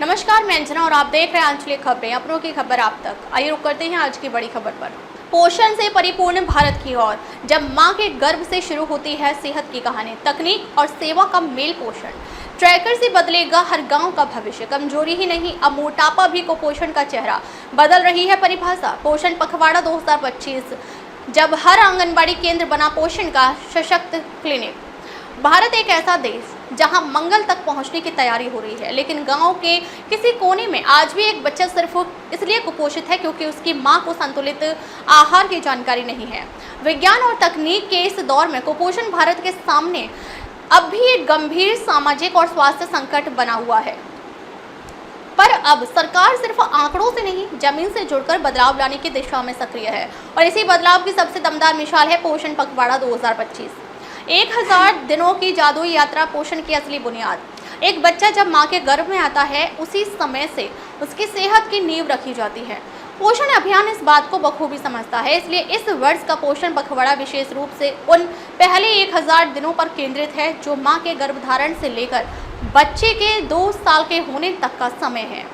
नमस्कार, मैं अंजना और आप देख रहे हैं आंचलिक खबरें, अपनों की खबर आप तक। आइए रुक करते हैं आज की बड़ी खबर पर। पोषण से परिपूर्ण भारत की ओर, जब मां के गर्भ से शुरू होती है सेहत की कहानी। तकनीक और सेवा का मेल पोषण ट्रैकर से बदलेगा हर गांव का भविष्य। कमजोरी ही नहीं, अब मोटापा भी कुपोषण का चेहरा बदल रही है परिभाषा। पोषण पखवाड़ा 2025, जब हर आंगनबाड़ी केंद्र बना पोषण का सशक्त क्लिनिक। भारत एक ऐसा देश जहां मंगल तक पहुंचने की तैयारी हो रही है, लेकिन गांव के किसी कोने में आज भी एक बच्चा सिर्फ इसलिए कुपोषित है क्योंकि उसकी मां को संतुलित आहार की जानकारी नहीं है। विज्ञान और तकनीक के इस दौर में कुपोषण भारत के सामने अब भी एक गंभीर सामाजिक और स्वास्थ्य संकट बना हुआ है। पर अब सरकार सिर्फ आंकड़ों से नहीं, जमीन से जुड़कर बदलाव लाने की दिशा में सक्रिय है, और इसी बदलाव की सबसे दमदार मिसाल है पोषण पखवाड़ा 2025। 1000 दिनों की जादुई यात्रा, पोषण की असली बुनियाद। एक बच्चा जब मां के गर्भ में आता है, उसी समय से उसकी सेहत की नींव रखी जाती है। पोषण अभियान इस बात को बखूबी समझता है, इसलिए इस वर्ष का पोषण पखवाड़ा विशेष रूप से उन पहले 1000 दिनों पर केंद्रित है जो मां के गर्भधारण से लेकर बच्चे के 2 साल के होने तक का समय है।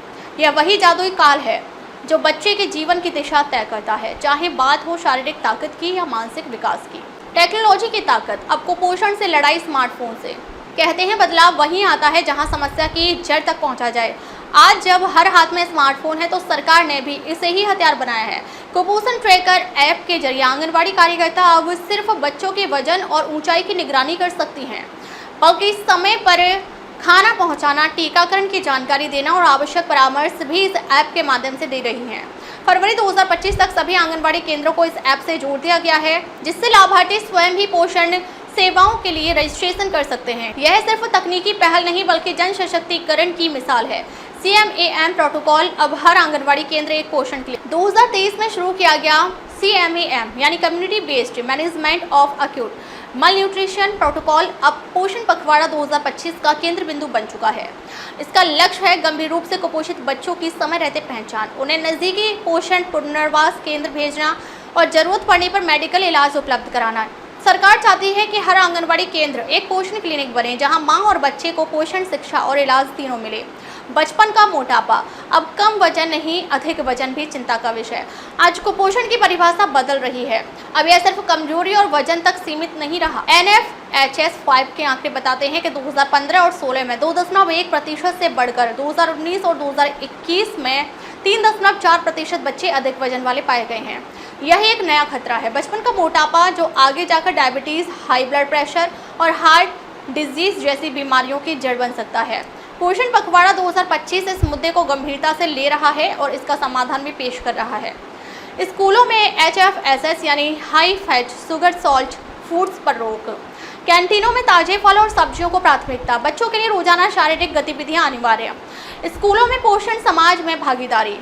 यह वही जादुई काल है जो बच्चे के जीवन की दिशा तय करता है, चाहे बात हो शारीरिक ताकत की या मानसिक विकास की। टेक्नोलॉजी की ताकत, अब कुपोषण से लड़ाई स्मार्टफोन से। कहते हैं बदलाव वहीं आता है जहां समस्या की जड़ तक पहुंचा जाए। आज जब हर हाथ में स्मार्टफोन है तो सरकार ने भी इसे ही हथियार बनाया है। कुपोषण ट्रैकर ऐप के जरिए आंगनबाड़ी कार्यकर्ता अब सिर्फ बच्चों के वजन और ऊंचाई की निगरानी कर सकती हैं, बल्कि समय पर खाना पहुंचाना, टीकाकरण की जानकारी देना और आवश्यक परामर्श भी इस ऐप के माध्यम से दे रही हैं। फरवरी 2025 तक सभी आंगनबाड़ी केंद्रों को इस ऐप से जोड़ दिया गया है, जिससे लाभार्थी स्वयं भी पोषण सेवाओं के लिए रजिस्ट्रेशन कर सकते हैं। यह सिर्फ तकनीकी पहल नहीं बल्कि जन सशक्तिकरण की मिसाल है। CMAM प्रोटोकॉल, अब हर आंगनबाड़ी केंद्र एक पोषण क्लिनिक। 2023 में शुरू किया गया CMAM यानी community based management of acute मल न्यूट्रिशन प्रोटोकॉल अब पोषण पखवाड़ा 2025 का केंद्र बिंदु बन चुका है। इसका लक्ष्य है गंभीर रूप से कुपोषित बच्चों की समय रहते पहचान, उन्हें नजदीकी पोषण पुनर्वास केंद्र भेजना और जरूरत पड़ने पर मेडिकल इलाज उपलब्ध कराना। सरकार चाहती है कि हर आंगनबाड़ी केंद्र एक पोषण क्लिनिक बने जहां मां और बच्चे को पोषण, शिक्षा और इलाज तीनों मिले। बचपन का मोटापा, अब कम वजन नहीं, अधिक वजन भी चिंता का विषय। आज कुपोषण की परिभाषा बदल रही है। अब यह सिर्फ कमजोरी और वजन तक सीमित नहीं रहा। NFHS 5 के आंकड़े बताते हैं कि 2015 और 16 में 2.1% से बढ़कर 2019 और 2021 में 3.4% बच्चे अधिक वजन वाले पाए गए हैं। यह एक नया खतरा है, बचपन का मोटापा, जो आगे जाकर डायबिटीज, हाई ब्लड प्रेशर और हार्ट डिजीज जैसी बीमारियों की जड़ बन सकता है। पोषण पखवाड़ा 2025 इस मुद्दे को गंभीरता से ले रहा है और इसका समाधान भी पेश कर रहा है। स्कूलों में HFSS यानी high fat sugar salt foods पर रोक, कैंटीनों में ताजे फल और सब्जियों को प्राथमिकता, बच्चों के लिए रोजाना शारीरिक गतिविधियां अनिवार्य, स्कूलों में पोषण समाज में भागीदारी।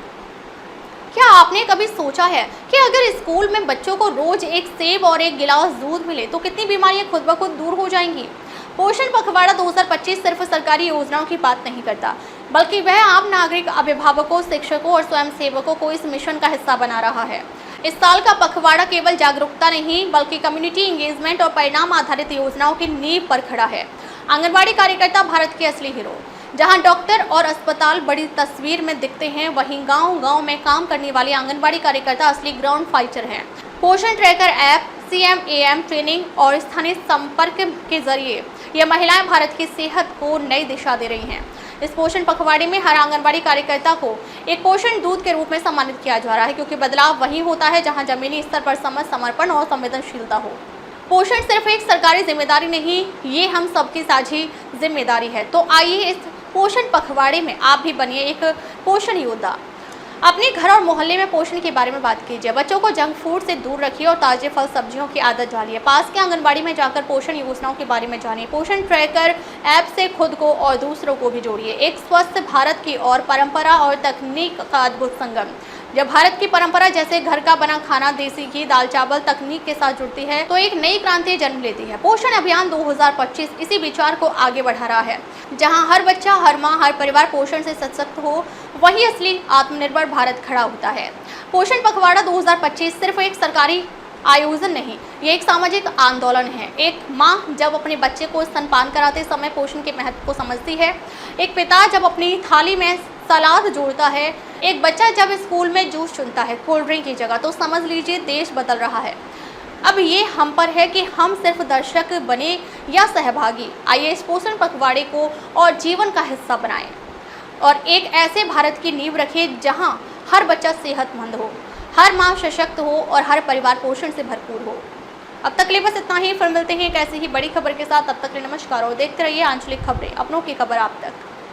क्या आपने कभी सोचा है कि अगर स्कूल में बच्चों को रोज एक सेब और एक गिलास दूध मिले तो कितनी बीमारियां खुद ब खुद दूर हो जाएंगी? पोषण पखवाड़ा 2025 सिर्फ सरकारी योजनाओं की बात नहीं करता, बल्कि वह आम नागरिक, अभिभावकों, शिक्षकों और स्वयंसेवकों को इस मिशन का हिस्सा बना रहा है। इस साल का पखवाड़ा केवल जागरूकता नहीं बल्कि कम्युनिटी एंगेजमेंट और परिणाम आधारित योजनाओं की नींव पर खड़ा है। आंगनबाड़ी कार्यकर्ता भारत के असली हीरो। जहां डॉक्टर और अस्पताल बड़ी तस्वीर में दिखते हैं, वहीं गांव-गांव में काम करने वाले आंगनबाड़ी कार्यकर्ता असली ग्राउंड फाइटर हैं। पोषण ट्रैकर ऐप, CMAM ट्रेनिंग और स्थानीय संपर्क के जरिए ये महिलाएं भारत की सेहत को नई दिशा दे रही हैं। इस पोषण पखवाड़े में हर आंगनबाड़ी कार्यकर्ता को एक पोषण दूत के रूप में सम्मानित किया जा रहा है, क्योंकि बदलाव वहीं होता है जहां जमीनी स्तर पर समझ, समर्पण और संवेदनशीलता हो। पोषण सिर्फ एक सरकारी जिम्मेदारी नहीं, ये हम सबकी साझी जिम्मेदारी है। तो आइए इस पोषण पखवाड़े में आप भी बनिए एक पोषण योद्धा। अपने घर और मोहल्ले में पोषण के बारे में बात कीजिए, बच्चों को जंक फूड से दूर रखिए और ताजे फल सब्जियों की आदत डालिए। पास के आंगनबाड़ी में जाकर पोषण योजनाओं के बारे में जानिए। पोषण ट्रैकर ऐप से खुद को और दूसरों को भी जोड़िए। एक स्वस्थ भारत की ओर, परंपरा और तकनीक का अद्भुत संगम। जब भारत की परंपरा जैसे घर का बना खाना, देसी घी, दाल चावल तकनीक के साथ जुड़ती है तो एक नई क्रांति जन्म लेती है। पोषण अभियान 2025 इसी विचार को आगे बढ़ा रहा है। जहां हर बच्चा, हर मां, हर परिवार पोषण से सशक्त हो, वही असली आत्मनिर्भर भारत खड़ा होता है। पोषण पखवाड़ा 2025 सिर्फ एक सरकारी आयोजन नहीं, ये एक सामाजिक आंदोलन है। एक माँ जब अपने बच्चे को स्तनपान कराते समय पोषण के महत्व को समझती है, एक पिता जब अपनी थाली में सलाद जोड़ता है, एक बच्चा जब स्कूल में जूस चुनता है कोल्ड ड्रिंक की जगह, तो समझ लीजिए देश बदल रहा है। अब ये हम पर है कि हम सिर्फ दर्शक बने या सहभागी। आइए इस पोषण पखवाड़े को और जीवन का हिस्सा बनाएं और एक ऐसे भारत की नींव रखें जहां हर बच्चा सेहतमंद हो, हर माँ सशक्त हो और हर परिवार पोषण से भरपूर हो। अब तक के लिए बस इतना ही, फिर मिलते हैं एक ऐसी ही बड़ी खबर के साथ। तब तक के लिए नमस्कार और देखते रहिए आंचलिक खबरें, अपनों की खबर आप तक।